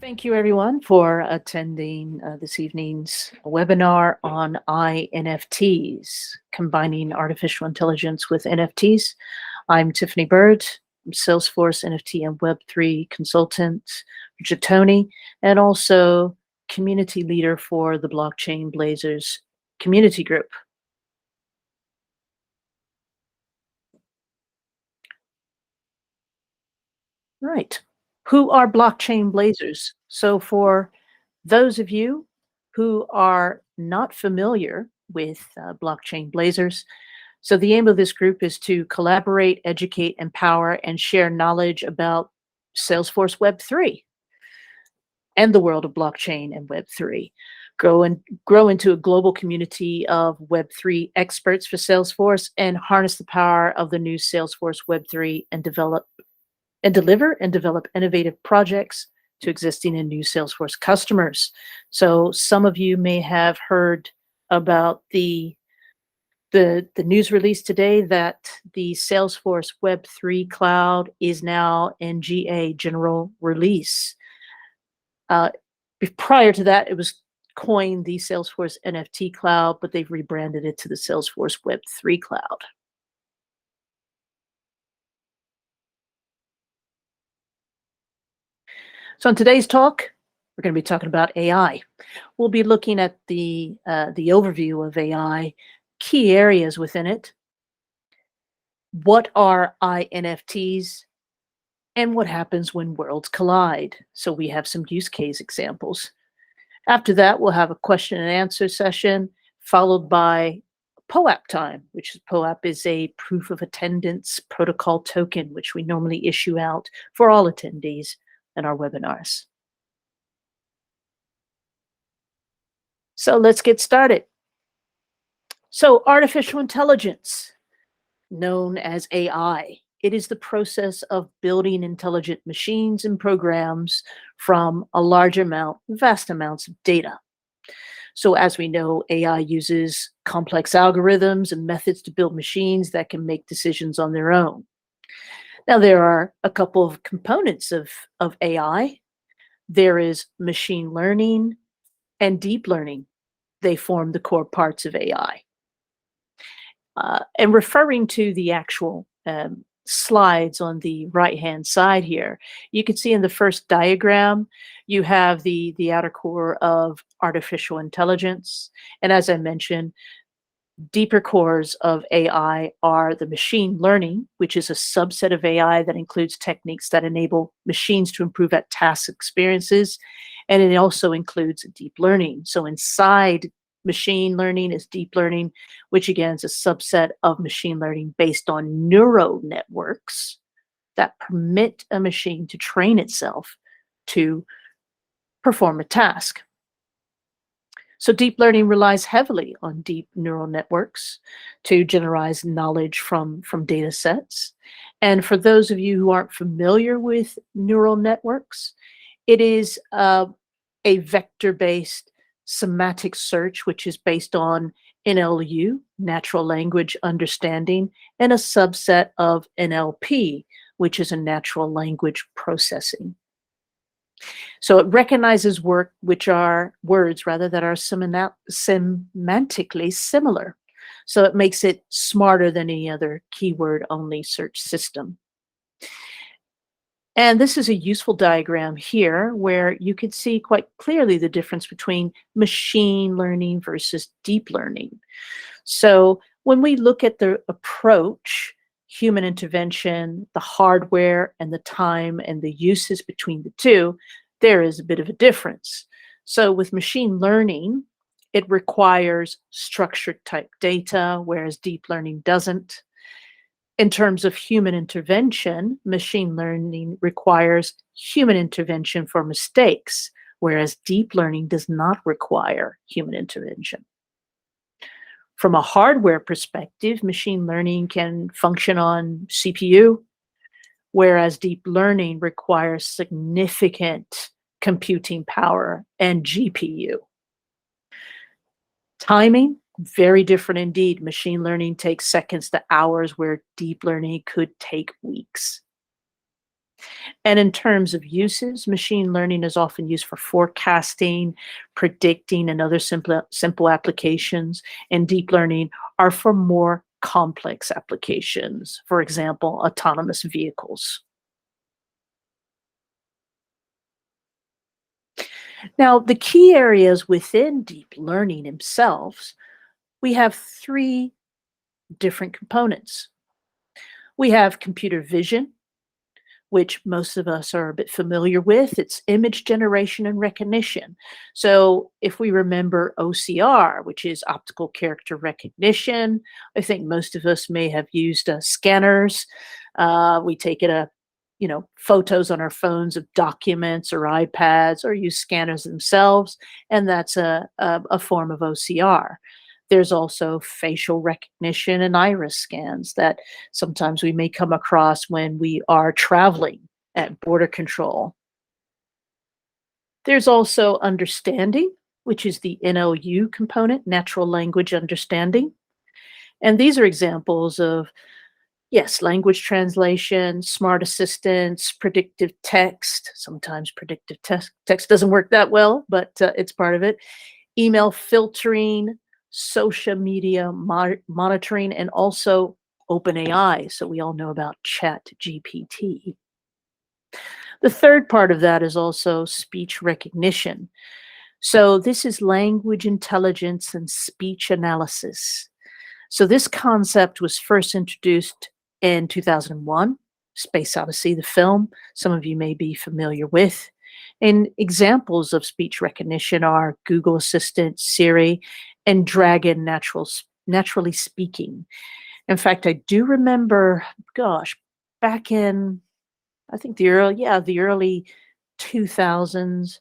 Thank you, everyone, for attending this evening's webinar on iNFTs, combining artificial intelligence with NFTs. I'm Tiffany Bird, I'm Salesforce NFT and Web3 consultant, Richard Tony, and also community leader for the Blockchain Blazers community group. Right. Who are blockchain blazers? So, for those of you who are not familiar with blockchain blazers, so the aim of this group is to collaborate, educate, empower, and share knowledge about Salesforce Web3 and the world of blockchain and Web3. Grow into a global community of Web3 experts for Salesforce and harness the power of the new Salesforce Web3 and deliver and develop innovative projects to existing and new Salesforce customers. So some of you may have heard about the news release today that the Salesforce Web3 cloud is now in GA general release. Prior to that, it was coined the Salesforce NFT cloud, but they've rebranded it to the Salesforce Web3 cloud. So in today's talk, we're going to be talking about AI. We'll be looking at the overview of AI, key areas within it, what are iNFTs, and what happens when worlds collide. So we have some use case examples. After that, we'll have a question and answer session, followed by POAP time, which is POAP is a proof of attendance protocol token, which we normally issue out for all attendees in our webinars. So let's get started. So artificial intelligence, known as AI, it is the process of building intelligent machines and programs from a vast amounts of data. So as we know, AI uses complex algorithms and methods to build machines that can make decisions on their own. Now, there are a couple of components of AI. There is machine learning and deep learning. They form the core parts of AI. And referring to the actual slides on the right-hand side here, you can see in the first diagram, you have the outer core of artificial intelligence. And as I mentioned, deeper cores of AI are the machine learning, which is a subset of AI that includes techniques that enable machines to improve at task experiences. And it also includes deep learning. So inside machine learning is deep learning, which again is a subset of machine learning based on neural networks that permit a machine to train itself to perform a task. So deep learning relies heavily on deep neural networks to generate knowledge from data sets. And for those of you who aren't familiar with neural networks, it is a vector-based semantic search, which is based on NLU, natural language understanding, and a subset of NLP, which is a natural language processing. So it recognizes words that are semantically similar. So it makes it smarter than any other keyword-only search system. And this is a useful diagram here where you can see quite clearly the difference between machine learning versus deep learning. So when we look at the approach, human intervention, the hardware and the time and the uses between the two, there is a bit of a difference. So with machine learning, it requires structured type data, whereas deep learning doesn't. In terms of human intervention, machine learning requires human intervention for mistakes, whereas deep learning does not require human intervention. From a hardware perspective, machine learning can function on CPU, whereas deep learning requires significant computing power and GPU. Timing, very different indeed. Machine learning takes seconds to hours, where deep learning could take weeks. And in terms of uses, machine learning is often used for forecasting, predicting, and other simple applications. And deep learning are for more complex applications, for example, autonomous vehicles. Now, the key areas within deep learning themselves, we have three different components. We have computer vision, which most of us are a bit familiar with. It's image generation and recognition. So, if we remember OCR, which is optical character recognition, I think most of us may have used scanners. We take it photos on our phones of documents or iPads, or use scanners themselves, and that's a form of OCR. There's also facial recognition and iris scans that sometimes we may come across when we are traveling at border control. There's also understanding, which is the NLU component, natural language understanding. And these are examples of, yes, language translation, smart assistants, predictive text. Sometimes predictive text doesn't work that well, but it's part of it. Email filtering, social media monitoring, and also OpenAI. So we all know about Chat GPT. The third part of that is also speech recognition. So this is language intelligence and speech analysis. So this concept was first introduced in 2001, Space Odyssey, the film. Some of you may be familiar with. And examples of speech recognition are Google Assistant, Siri, and Dragon naturally speaking. In fact, I do remember, gosh, back in I think the early 2000s,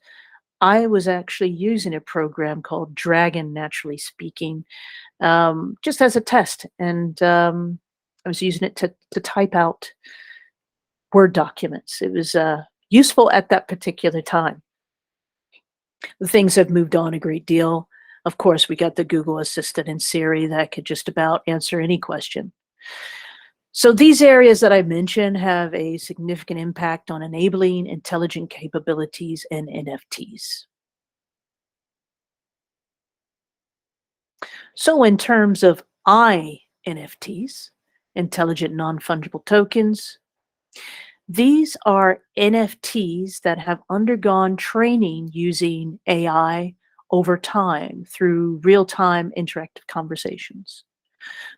I was actually using a program called Dragon Naturally Speaking, just as a test, and I was using it to type out Word documents. It was useful at that particular time. Things have moved on a great deal. Of course, we got the Google Assistant and Siri that could just about answer any question. So these areas that I mentioned have a significant impact on enabling intelligent capabilities and NFTs. So in terms of iNFTs, intelligent non-fungible tokens, these are NFTs that have undergone training using AI over time through real-time interactive conversations.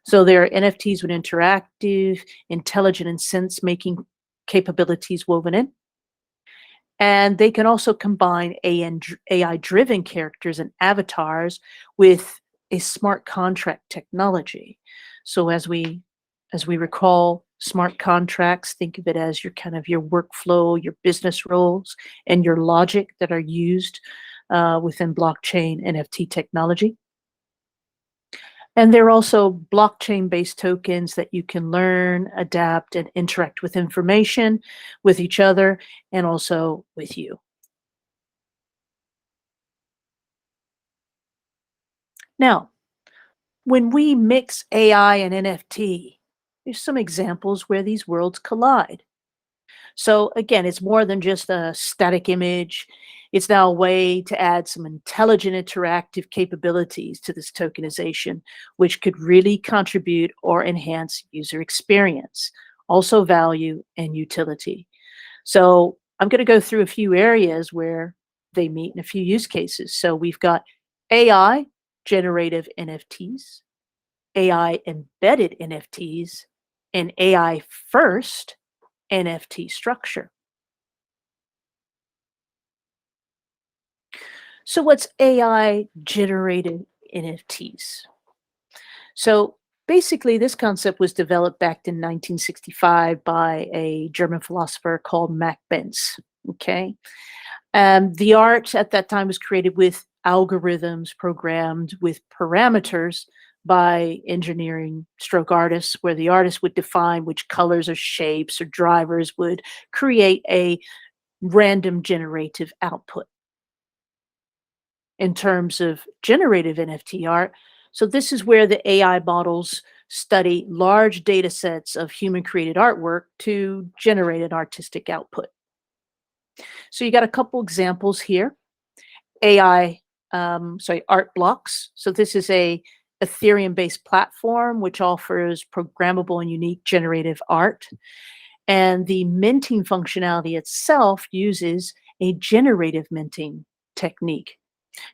So there are NFTs with interactive, intelligent, and sense-making capabilities woven in. And they can also combine AI-driven characters and avatars with a smart contract technology. So as we recall, smart contracts, think of it as your workflow, your business roles, and your logic that are used within blockchain NFT technology. And there are also blockchain-based tokens that you can learn, adapt, and interact with information, with each other, and also with you. Now, when we mix AI and NFT, there's some examples where these worlds collide. So again, it's more than just a static image. It's now a way to add some intelligent interactive capabilities to this tokenization, which could really contribute or enhance user experience, also value and utility. So I'm going to go through a few areas where they meet in a few use cases. So we've got AI generative NFTs, AI embedded NFTs, and AI first NFT structure. So what's AI generated NFTs? So basically, this concept was developed back in 1965 by a German philosopher called Max Benz. Okay. The art at that time was created with algorithms programmed with parameters by engineering stroke artists, where the artist would define which colors or shapes or drivers would create a random generative output. In terms of generative NFT art, so this is where the AI models study large data sets of human created artwork to generate an artistic output. So you got a couple examples here. Art blocks. So this is a Ethereum-based platform which offers programmable and unique generative art. And the minting functionality itself uses a generative minting technique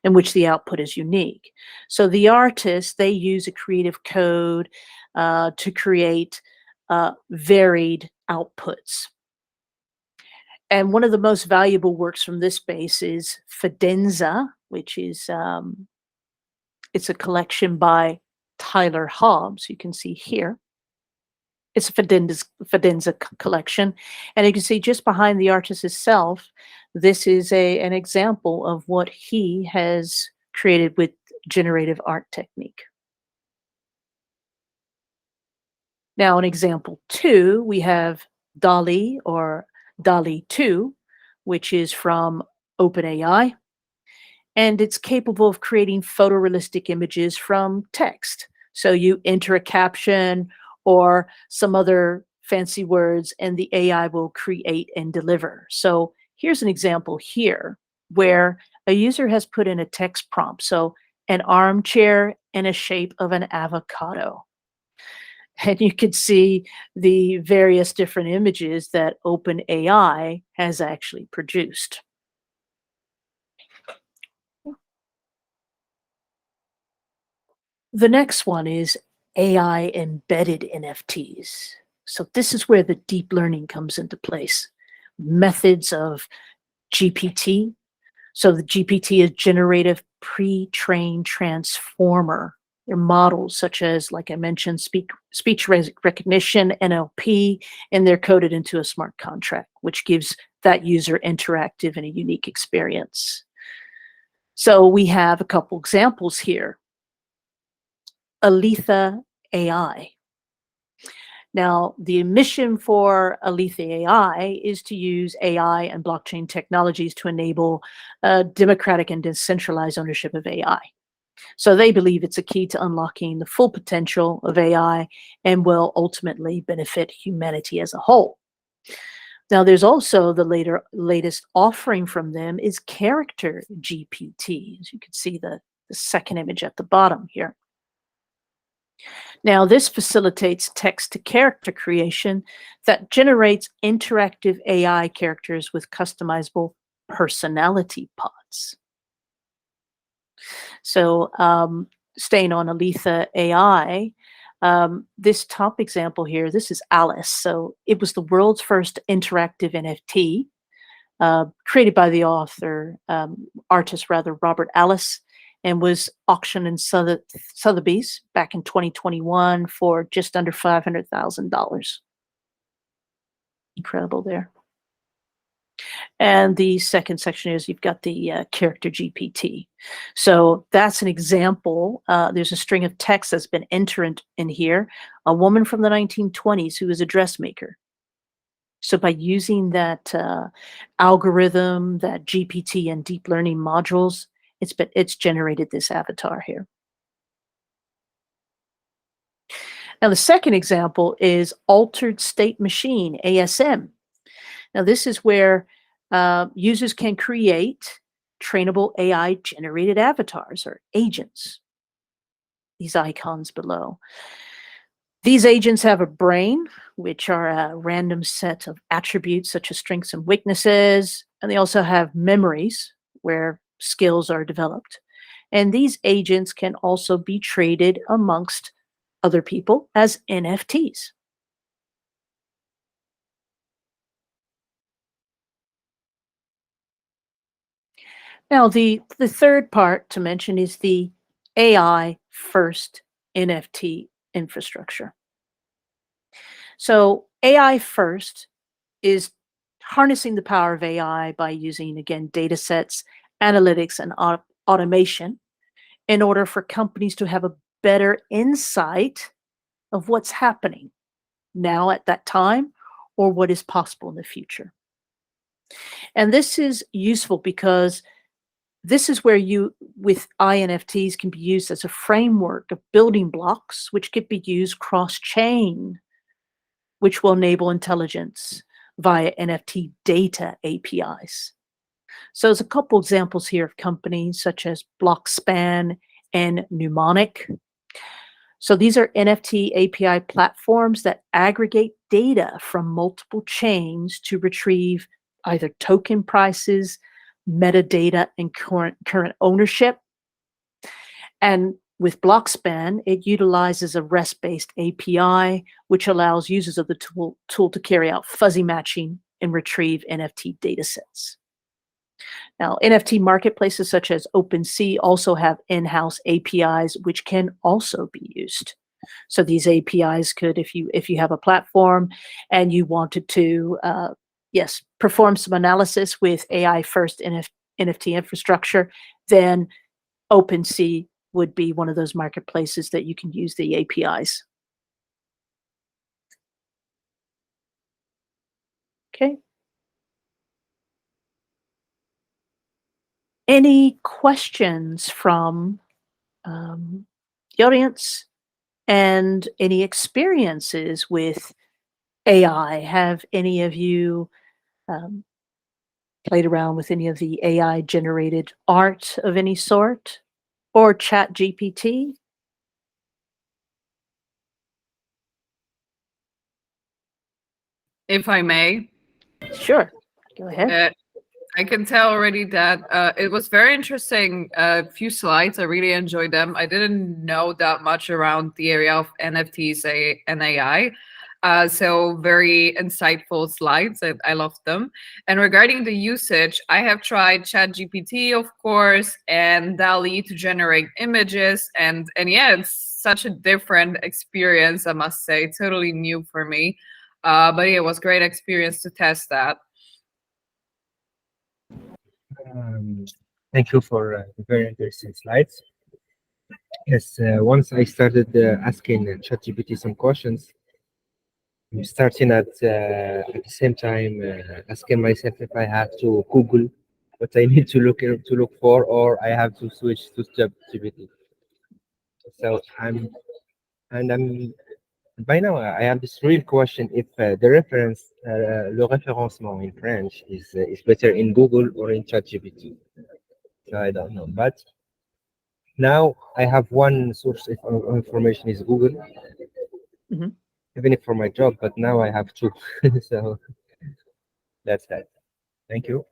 in which the output is unique. So the artists, they use a creative code to create varied outputs. And one of the most valuable works from this space is Fidenza, which is it's a collection by Tyler Hobbs. You can see here. It's a Fidenza collection, and you can see just behind the artist itself, this is an example of what he has created with generative art technique. Now, in example 2, we have DALL-E or DALL-E 2, which is from OpenAI, and it's capable of creating photorealistic images from text. So you enter a caption or some other fancy words, and the AI will create and deliver. So here's an example here where a user has put in a text prompt. So an armchair in a shape of an avocado. And you could see the various different images that OpenAI has actually produced. The next one is AI embedded NFTs. So this is where the deep learning comes into place. Methods of GPT. So the GPT is generative pre-trained transformer. They're models such as, like I mentioned, speech recognition, NLP, and they're coded into a smart contract, which gives that user interactive and a unique experience. So we have a couple examples here. Aletha AI. Now, the mission for Aletha AI is to use AI and blockchain technologies to enable democratic and decentralized ownership of AI. So they believe it's a key to unlocking the full potential of AI and will ultimately benefit humanity as a whole. Now, there's also the latest offering from them is Character GPT. As you can see the second image at the bottom here. Now, this facilitates text-to-character creation that generates interactive AI characters with customizable personality pods. So, staying on Aletha AI, this top example here, this is Alice. So it was the world's first interactive NFT created by the artist Robert Alice, and was auctioned in Sotheby's back in 2021 for just under $500,000. Incredible there. And the second section is you've got the Character GPT. So that's an example. There's a string of text that's been entered in here. A woman from the 1920s who was a dressmaker. So by using that algorithm, that GPT and deep learning modules, it's generated this avatar here. Now the second example is altered state machine, ASM. Now this is where users can create trainable AI generated avatars or agents. These icons below. These agents have a brain, which are a random set of attributes such as strengths and weaknesses, and they also have memories where skills are developed. And these agents can also be traded amongst other people as NFTs. Now, the third part to mention is the AI first NFT infrastructure. So AI first is harnessing the power of AI by using, again, data sets, analytics, and automation in order for companies to have a better insight of what's happening now at that time or what is possible in the future. And this is useful because This is where you, with iNFTs, can be used as a framework of building blocks, which could be used cross-chain, which will enable intelligence via NFT data APIs. So there's a couple examples here of companies such as Blockspan and Mnemonic. So these are NFT API platforms that aggregate data from multiple chains to retrieve either token prices, metadata, and current ownership. And with Blockspan, it utilizes a REST-based API, which allows users of the tool to carry out fuzzy matching and retrieve NFT datasets. Now, NFT marketplaces such as OpenSea also have in-house APIs, which can also be used. So these APIs could, if you have a platform and you wanted to, yes, perform some analysis with AI first NFT infrastructure, then OpenSea would be one of those marketplaces that you can use the APIs. Okay. Any questions from the audience and any experiences with AI? Have any of you played around with any of the AI generated art of any sort or Chat GPT? If I may. Sure, go ahead. I can tell already that it was very interesting. A few slides, I really enjoyed them. I didn't know that much around the area of NFTs and AI. So very insightful slides. I loved them. And regarding the usage, I have tried ChatGPT, of course, and DALL-E to generate images. And yeah, it's such a different experience, I must say, totally new for me. But yeah, it was a great experience to test that. Thank you for the very interesting slides. Yes, once I started asking ChatGPT some questions, I'm starting at the same time asking myself if I have to Google what I need to look for, or I have to switch to ChatGPT. So I'm by now I have this real question: if the reference, le référencement in French is better in Google or in ChatGPT. So I don't know, but now I have one source of information is Google, Mhm. even if for my job, but now I have two. So that's that. Thank you.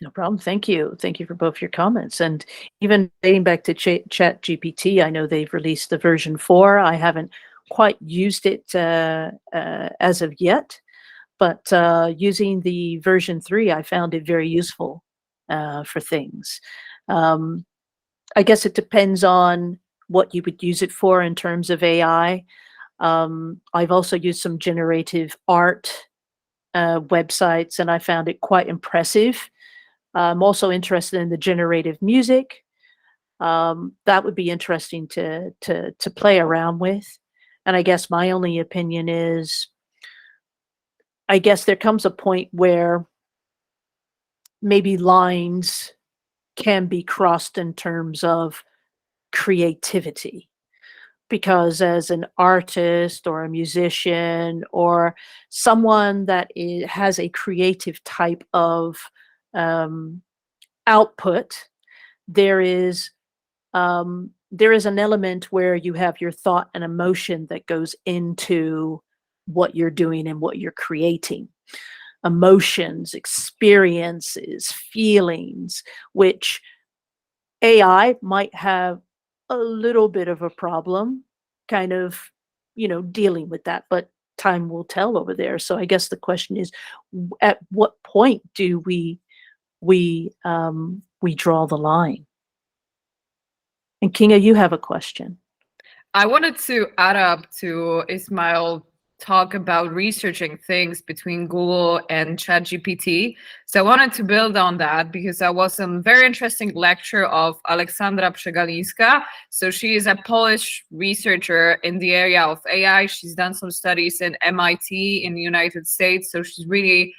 No problem. Thank you. Thank you for both your comments. And even dating back to Chat GPT, I know they've released the version 4. I haven't quite used it as of yet, but using the version 3, I found it very useful for things. I guess it depends on what you would use it for in terms of AI. I've also used some generative art websites, and I found it quite impressive. I'm also interested in the generative music. That would be interesting to play around with. And I guess my only opinion is, I guess there comes a point where maybe lines can be crossed in terms of creativity. Because as an artist or a musician or someone that has a creative type of output, there is an element where you have your thought and emotion that goes into what you're doing and what you're creating. Emotions, experiences, feelings, which AI might have a little bit of a problem kind of, dealing with that, but time will tell over there. So I guess the question is, at what point do we draw the line? And Kinga, you have a question. I wanted to add up to Ismail talk about researching things between Google and ChatGPT. So I wanted to build on that because that was a very interesting lecture of Aleksandra Przegalińska. So she is a Polish researcher in the area of AI. She's done some studies in MIT in the United States. So she's really,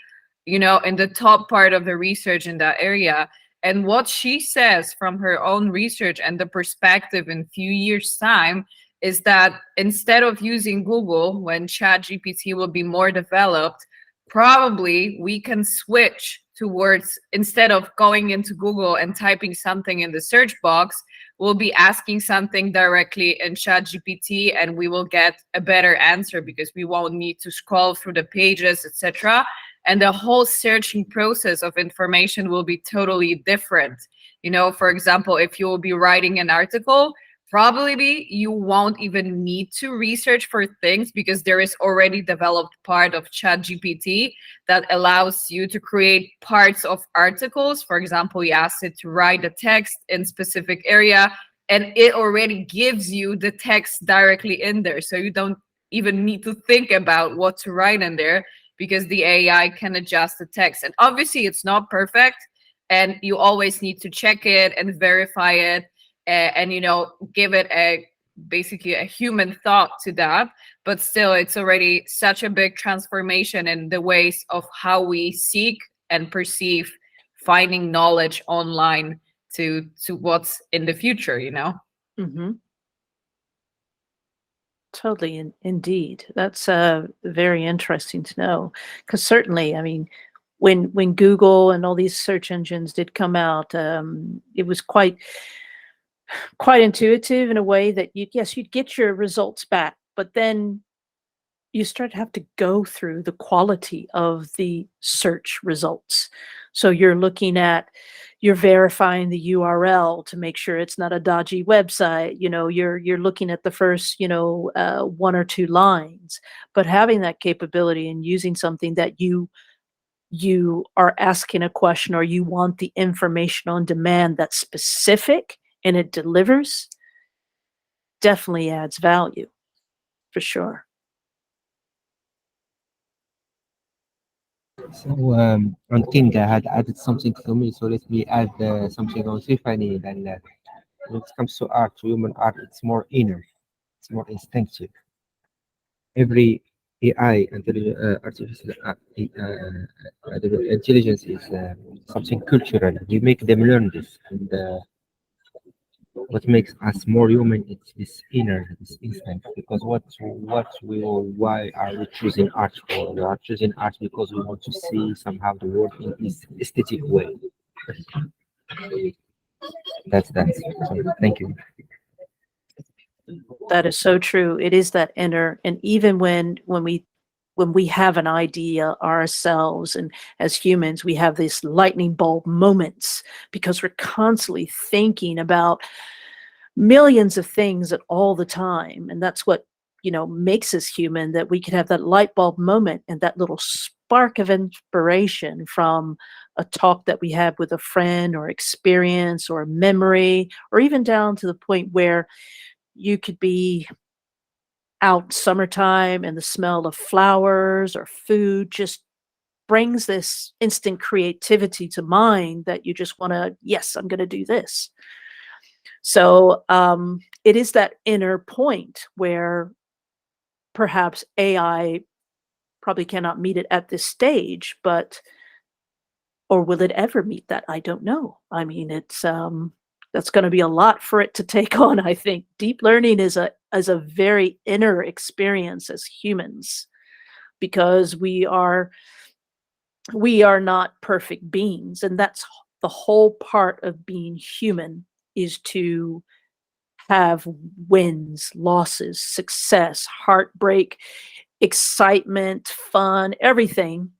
in the top part of the research in that area. And what she says from her own research and the perspective in few years' time is that instead of using Google when ChatGPT will be more developed, probably we can switch towards, instead of going into Google and typing something in the search box, we'll be asking something directly in ChatGPT and we will get a better answer because we won't need to scroll through the pages, etc. And the whole searching process of information will be totally different. You know, for example, if you will be writing an article, probably you won't even need to research for things because there is already developed part of ChatGPT that allows you to create parts of articles. For example, you ask it to write a text in specific area and it already gives you the text directly in there. So you don't even need to think about what to write in there because the AI can adjust the text. And obviously it's not perfect and you always need to check it and verify it and you know, give it a basically a human thought to that. But still, it's already such a big transformation in the ways of how we seek and perceive finding knowledge online to what's in the future, you know. Mm-hmm. Totally, indeed. That's very interesting to know, because certainly, I mean, when Google and all these search engines did come out, it was quite intuitive in a way that you'd get your results back, but then you start to have to go through the quality of the search results. So you're verifying the URL to make sure it's not a dodgy website. You know, you're looking at the first, one or two lines, but having that capability and using something that you are asking a question or you want the information on demand that's specific and it delivers, definitely adds value for sure. So on King had added something to me, so let me add something on Tiffany. Then when it comes to art, human art, it's more inner, it's more instinctive. Every AI and artificial intelligence is something cultural. You make them learn this, and what makes us more human is this inner, this instinct. Because why are we choosing art for? We are choosing art because we want to see somehow the world in this aesthetic way. That's that. So, thank you. That is so true. It is that inner, and even when we have an idea ourselves, and as humans, we have these lightning bulb moments because we're constantly thinking about millions of things at all the time, and that's what makes us human. That we could have that light bulb moment and that little spark of inspiration from a talk that we had with a friend or experience or memory, or even down to the point where you could be out summertime and the smell of flowers or food just brings this instant creativity to mind that you just want to, yes, I'm going to do this. So it is that inner point where perhaps AI probably cannot meet it at this stage, or will it ever meet that? I don't know. I mean, it's that's going to be a lot for it to take on. I think deep learning is a very inner experience as humans, because we are not perfect beings, and that's the whole part of being human, is to have wins, losses, success, heartbreak, excitement, fun, everything,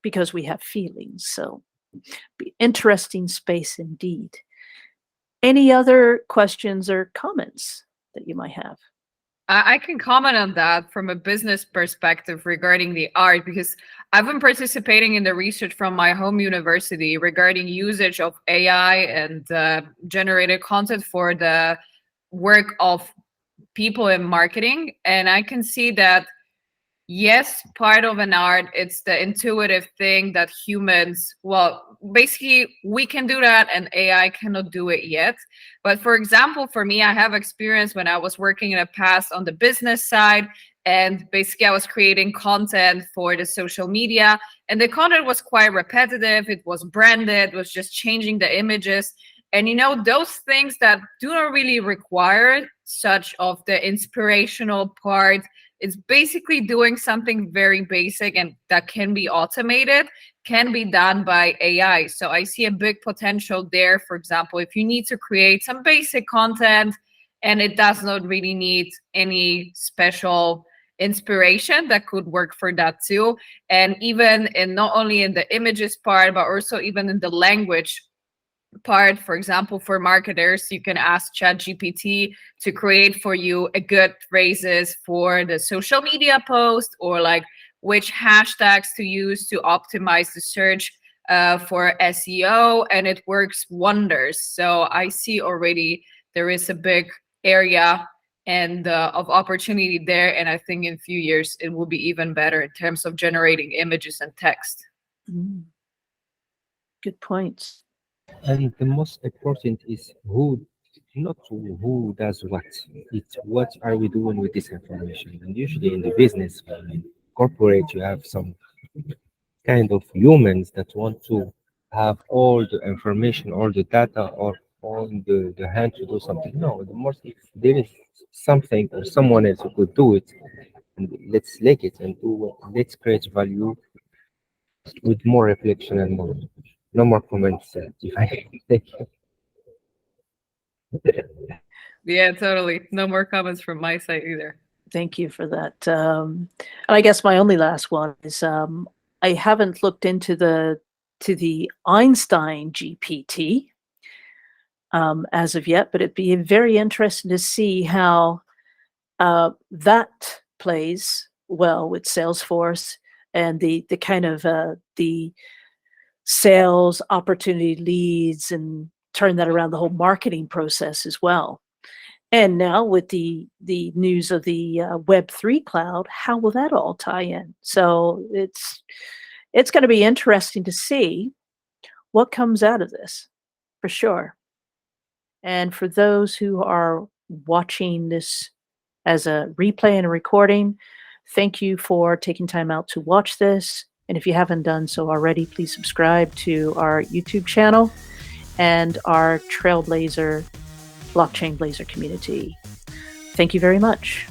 because we have feelings. So be interesting space indeed. Any other questions or comments that you might have? I can comment on that from a business perspective regarding the art, because I've been participating in the research from my home university regarding usage of AI and generated content for the work of people in marketing. And I can see that, yes, part of an art, it's the intuitive thing that humans, well, basically we can do that and AI cannot do it yet. But for example, for me, I have experience when I was working in the past on the business side, And basically I was creating content for the social media, and the content was quite repetitive. It was branded, it was just changing the images. And those things that do not really require such of the inspirational part, it's basically doing something very basic and that can be automated, can be done by AI. So I see a big potential there. For example, if you need to create some basic content and it does not really need any special inspiration, that could work for that too. And even in not only in the images part, but also even in the language part. For example, for marketers, you can ask ChatGPT to create for you a good phrases for the social media post, or like which hashtags to use to optimize the search for SEO, and it works wonders. So I see already there is a big area and of opportunity there, and I think in a few years it will be even better in terms of generating images and text. Good points. And the most important is not who does what. It's what are we doing with this information. And usually in the business, in corporate, you have some kind of humans that want to have all the information, all the data, or on the hand to do something. No, the most if there is something or someone else who could do it, and let's like it and do it. Let's create value with more reflection and more. No more comments. If I thank you. Yeah, totally. No more comments from my side either. Thank you for that. And I guess my only last one is I haven't looked into the Einstein GPT as of yet, but it'd be very interesting to see how that plays well with Salesforce and the kind of the sales opportunity leads, and turn that around the whole marketing process as well. And now with the news of the Web3 cloud, how will that all tie in? So it's going to be interesting to see what comes out of this, for sure. And for those who are watching this as a replay and a recording, thank you for taking time out to watch this. And if you haven't done so already, please subscribe to our YouTube channel and our Trailblazer Blockchain Blazer community. Thank you very much.